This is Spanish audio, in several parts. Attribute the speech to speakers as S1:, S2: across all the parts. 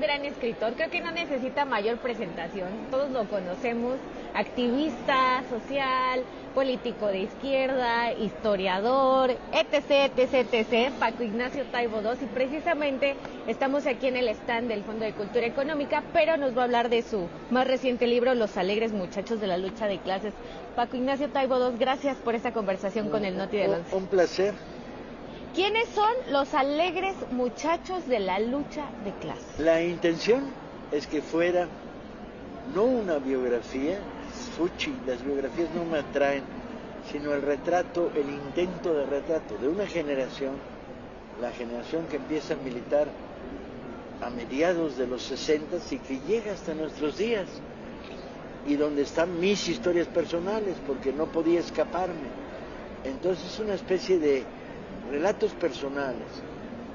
S1: gran escritor, creo que no necesita mayor presentación, todos lo conocemos, activista social, político de izquierda, historiador, etc, etc, etc, Paco Ignacio Taibo II, y precisamente estamos aquí en el stand del Fondo de Cultura Económica, pero nos va a hablar de su más reciente libro, Los alegres muchachos de la lucha de clases. Paco Ignacio Taibo II, gracias por esta conversación con el Noti del 11.
S2: Un placer.
S1: ¿Quiénes son los alegres muchachos de la lucha de clases?
S2: La intención es que fuera no una biografía, fuchi, las biografías no me atraen, sino el retrato, el intento de retrato de una generación, la generación que empieza a militar a mediados de los 60 y que llega hasta nuestros días, y donde están mis historias personales, porque no podía escaparme. Entonces es una especie de relatos personales,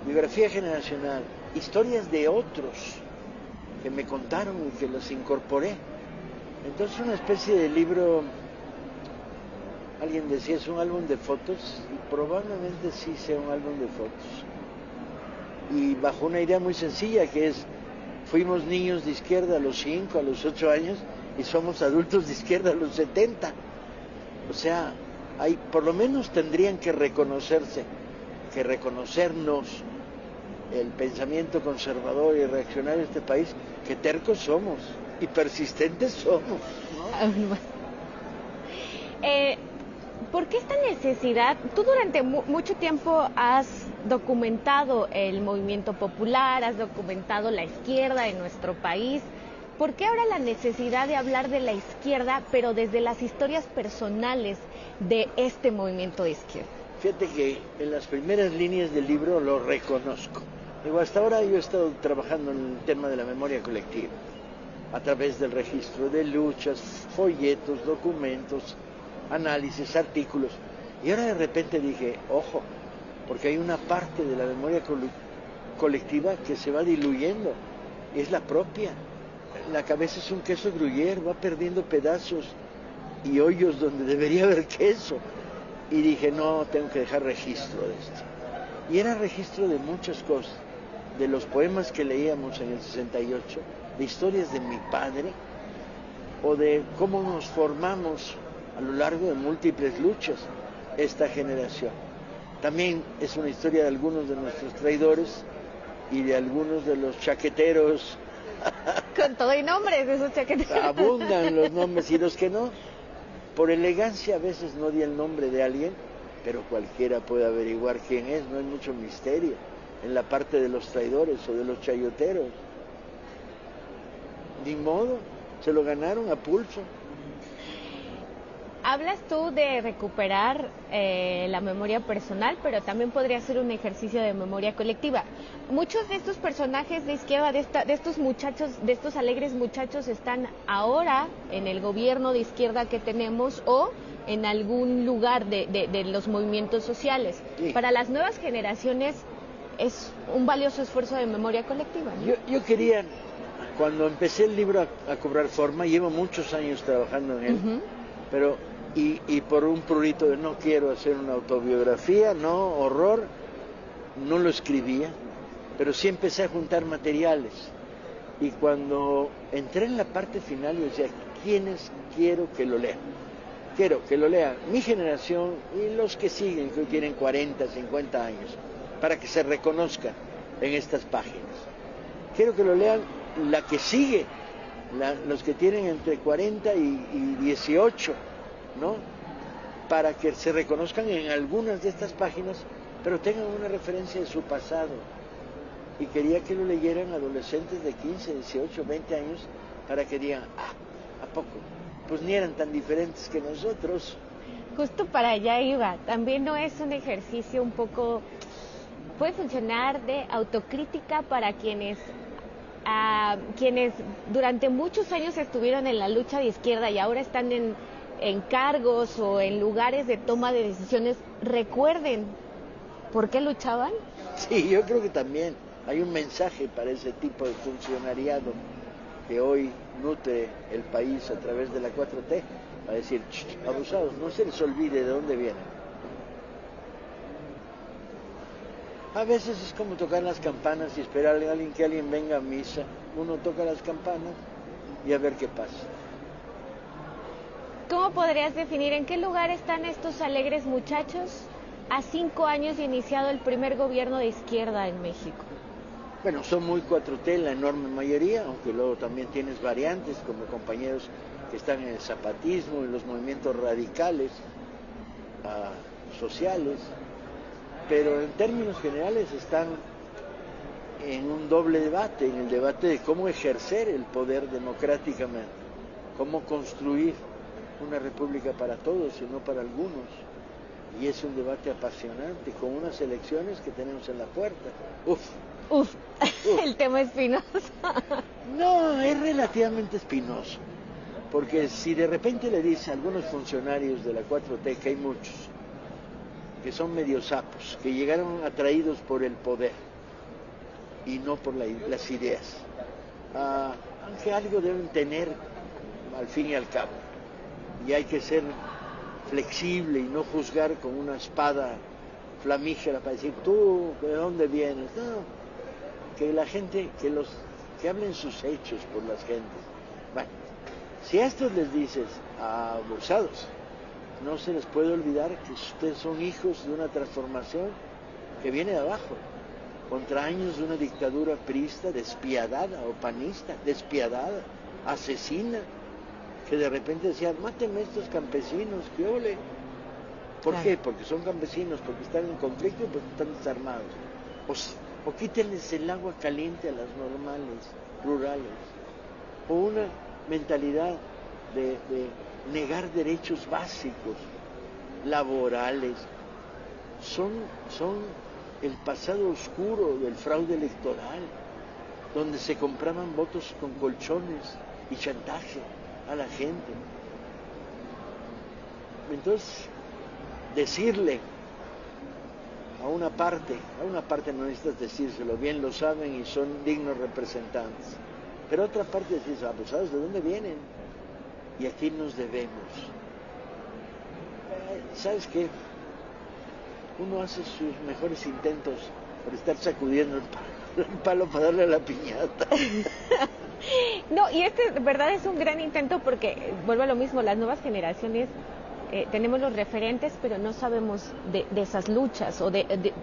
S2: biografía generacional, historias de otros que me contaron y que los incorporé. Entonces una especie de libro, alguien decía, es un álbum de fotos, y probablemente sí sea un álbum de fotos. Y bajo una idea muy sencilla, que es, fuimos niños de izquierda a los 5, a los 8 años, y somos adultos de izquierda a los 70. O sea, por lo menos tendrían que reconocerse, que reconocernos el pensamiento conservador y reaccionario de este país, que tercos somos y persistentes somos, ¿no?
S1: ¿Por qué esta necesidad? Tú durante mucho tiempo has documentado el movimiento popular, has documentado la izquierda en nuestro país. ¿Por qué ahora la necesidad de hablar de la izquierda, pero desde las historias personales de este movimiento de izquierda?
S2: Fíjate que en las primeras líneas del libro lo reconozco. Digo, hasta ahora yo he estado trabajando en el tema de la memoria colectiva, a través del registro de luchas, folletos, documentos, análisis, artículos. Y ahora de repente dije, ojo, porque hay una parte de la memoria colectiva que se va diluyendo, y es la propia. La cabeza es un queso gruyère, va perdiendo pedazos y hoyos donde debería haber queso. Y dije, no, tengo que dejar registro de esto. Y era registro de muchas cosas, de los poemas que leíamos en el 68, de historias de mi padre, o de cómo nos formamos a lo largo de múltiples luchas esta generación. También es una historia de algunos de nuestros traidores y de algunos de los chaqueteros.
S1: Con todo y nombres de esos chaqueteros.
S2: Abundan los nombres, y los que no, por elegancia a veces no di el nombre de alguien, pero cualquiera puede averiguar quién es, no hay mucho misterio en la parte de los traidores o de los chayoteros. Ni modo, se lo ganaron a pulso.
S1: Hablas tú de recuperar la memoria personal, pero también podría ser un ejercicio de memoria colectiva. Muchos de estos personajes de izquierda, de estos muchachos, de estos alegres muchachos, están ahora en el gobierno de izquierda que tenemos o en algún lugar de los movimientos sociales. Sí. Para las nuevas generaciones es un valioso esfuerzo de memoria colectiva, ¿no?
S2: Yo quería, cuando empecé el libro a cobrar forma, llevo muchos años trabajando en él, pero y por un prurito de no quiero hacer una autobiografía, no, horror, no lo escribía, pero sí empecé a juntar materiales. Y cuando entré en la parte final, yo decía, ¿quiénes quiero que lo lean? Quiero que lo lean mi generación y los que siguen, que hoy tienen 40, 50 años, para que se reconozcan en estas páginas. Quiero que lo lean la que sigue, los que tienen entre 40 y 18, ¿no? Para que se reconozcan en algunas de estas páginas, pero tengan una referencia de su pasado. Y quería que lo leyeran adolescentes de 15, 18, 20 años, para que digan, ¿a poco? Pues ni eran tan diferentes que nosotros.
S1: Justo para allá iba. También no es un ejercicio un poco, puede funcionar de autocrítica para quienes durante muchos años estuvieron en la lucha de izquierda y ahora están en cargos o en lugares de toma de decisiones. Recuerden por qué luchaban.
S2: Sí, yo creo que también hay un mensaje para ese tipo de funcionariado que hoy nutre el país a través de la 4T, a decir, abusados, no se les olvide de dónde vienen. A veces es como tocar las campanas y esperar a alguien que alguien venga a misa. Uno toca las campanas y a ver qué pasa.
S1: ¿Cómo podrías definir en qué lugar están estos alegres muchachos a 5 años de iniciado el primer gobierno de izquierda en México?
S2: Bueno, son muy 4T la enorme mayoría, aunque luego también tienes variantes como compañeros que están en el zapatismo, en los movimientos radicales, sociales, pero en términos generales están en un doble debate, en el debate de cómo ejercer el poder democráticamente, cómo construir una república para todos y no para algunos. Y es un debate apasionante, con unas elecciones que tenemos en la puerta.
S1: Uf, el tema espinoso.
S2: No, es relativamente espinoso, porque si de repente le dice a algunos funcionarios de la 4T, que hay muchos, que son medio sapos, que llegaron atraídos por el poder y no por las ideas, aunque algo deben tener al fin y al cabo, y hay que ser flexible y no juzgar con una espada flamígera para decir, tú, ¿de dónde vienes? No, que la gente, que hablen sus hechos por las gentes. Bueno, si a estos les dices, abusados, no se les puede olvidar que ustedes son hijos de una transformación que viene de abajo, contra años de una dictadura priista despiadada o panista, despiadada, asesina, que de repente decían, mátenme a estos campesinos, ¿qué ole? ¿Por qué? Porque son campesinos, porque están en conflicto y porque están desarmados. O quítenles el agua caliente a las normales, rurales. O una mentalidad de negar derechos básicos, laborales. Son el pasado oscuro del fraude electoral, donde se compraban votos con colchones y chantaje a la gente. Entonces, decirle a una parte no necesitas decírselo, bien lo saben y son dignos representantes, pero otra parte decís, abusados, ¿de dónde vienen? Y aquí nos debemos. ¿Sabes qué? Uno hace sus mejores intentos por estar sacudiendo el palo para darle a la piñata.
S1: No, y de verdad es un gran intento porque, vuelvo a lo mismo, las nuevas generaciones tenemos los referentes, pero no sabemos de esas luchas,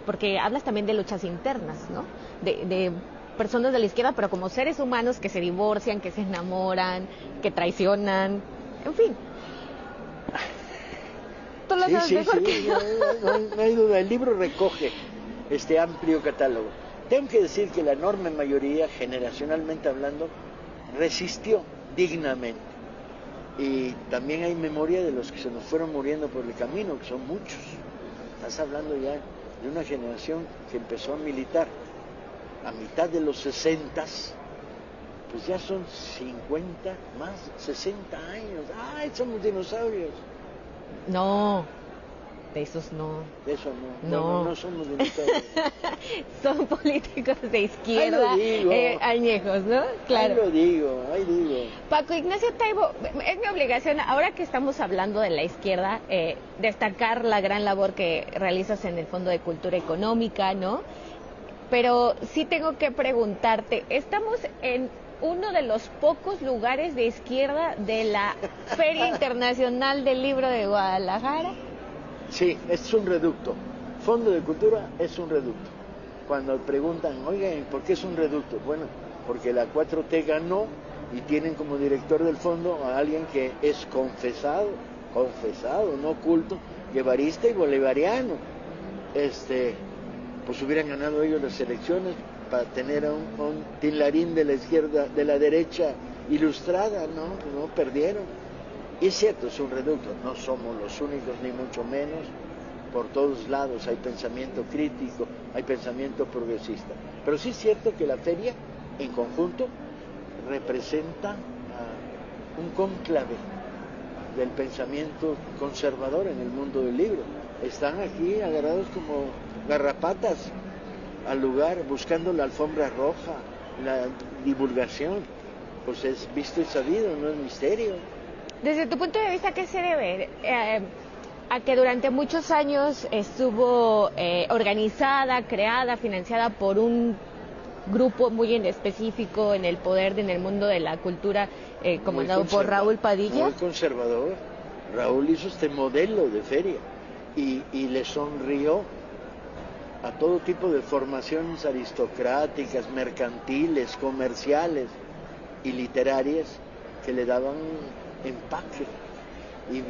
S1: porque hablas también de luchas internas, ¿no? De personas de la izquierda, pero como seres humanos que se divorcian, que se enamoran, que traicionan, en fin. Tú lo sabes mejor que yo.
S2: No hay duda, el libro recoge este amplio catálogo. Tengo que decir que la enorme mayoría, generacionalmente hablando, resistió dignamente. Y también hay memoria de los que se nos fueron muriendo por el camino, que son muchos. Estás hablando ya de una generación que empezó a militar a mitad de los 60s, pues ya son 50, más 60 años. ¡Ay, somos dinosaurios!
S1: No, de esos no.
S2: De eso no. No somos dinosaurios.
S1: Son políticos de izquierda, añejos, ¿no? Claro.
S2: Ahí lo digo.
S1: Paco Ignacio Taibo, es mi obligación, ahora que estamos hablando de la izquierda, destacar la gran labor que realizas en el Fondo de Cultura Económica, ¿no? Pero sí tengo que preguntarte, estamos en uno de los pocos lugares de izquierda de la Feria Internacional del Libro de Guadalajara.
S2: Sí, es un reducto. Fondo de Cultura es un reducto. Cuando preguntan, oigan, ¿por qué es un reducto? Bueno, porque la 4T ganó y tienen como director del fondo a alguien que es confesado, no oculto, guevarista y bolivariano. Pues hubieran ganado ellos las elecciones para tener a un tinlarín de la izquierda, de la derecha ilustrada, no perdieron. Y es cierto, es un reducto, no somos los únicos ni mucho menos, por todos lados hay pensamiento crítico, hay pensamiento progresista. Pero sí es cierto que la feria en conjunto representa un cónclave del pensamiento conservador en el mundo del libro. Están aquí agarrados como garrapatas al lugar, buscando la alfombra roja, la divulgación. Pues es visto y sabido, no es misterio.
S1: Desde tu punto de vista, ¿qué se debe? a que durante muchos años estuvo organizada, creada, financiada por un grupo muy en específico en el poder, en el mundo de la cultura, comandado por Raúl Padilla.
S2: Muy conservador. Raúl hizo este modelo de feria y le sonrió a todo tipo de formaciones aristocráticas, mercantiles, comerciales y literarias que le daban empaque y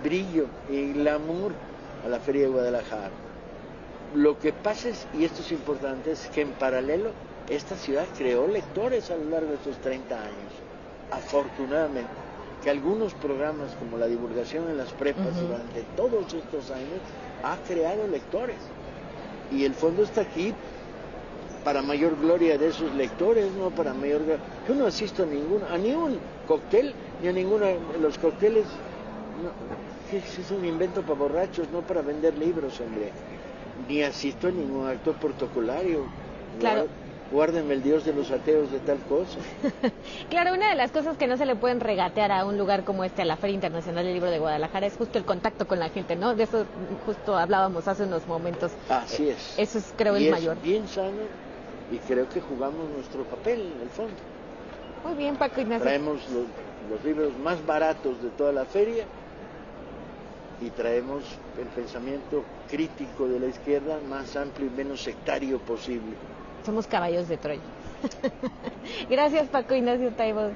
S2: brillo y glamour a la Feria de Guadalajara. Lo que pasa es, y esto es importante, es que en paralelo esta ciudad creó lectores a lo largo de estos 30 años. Afortunadamente, que algunos programas como la divulgación en las prepas durante todos estos años ha creado lectores. Y el fondo está aquí para mayor gloria de esos lectores, no para mayor gloria. Yo no asisto a ningún cóctel, ni a ninguno de los cócteles. No, es un invento para borrachos, no para vender libros, hombre. Ni asisto a ningún acto protocolario.
S1: Claro.
S2: Guárdenme el Dios de los ateos de tal cosa.
S1: Claro, una de las cosas que no se le pueden regatear a un lugar como este, a la Feria Internacional del Libro de Guadalajara, es justo el contacto con la gente, ¿no? De eso justo hablábamos hace unos momentos.
S2: Así es.
S1: Eso es, creo,
S2: y
S1: el
S2: es
S1: mayor.
S2: Bien sano, y creo que jugamos nuestro papel en el fondo.
S1: Muy bien, Paco Ignacio.
S2: Traemos los libros más baratos de toda la feria y traemos el pensamiento crítico de la izquierda más amplio y menos sectario posible.
S1: Somos caballos de Troya. Gracias, Paco Ignacio Taibo.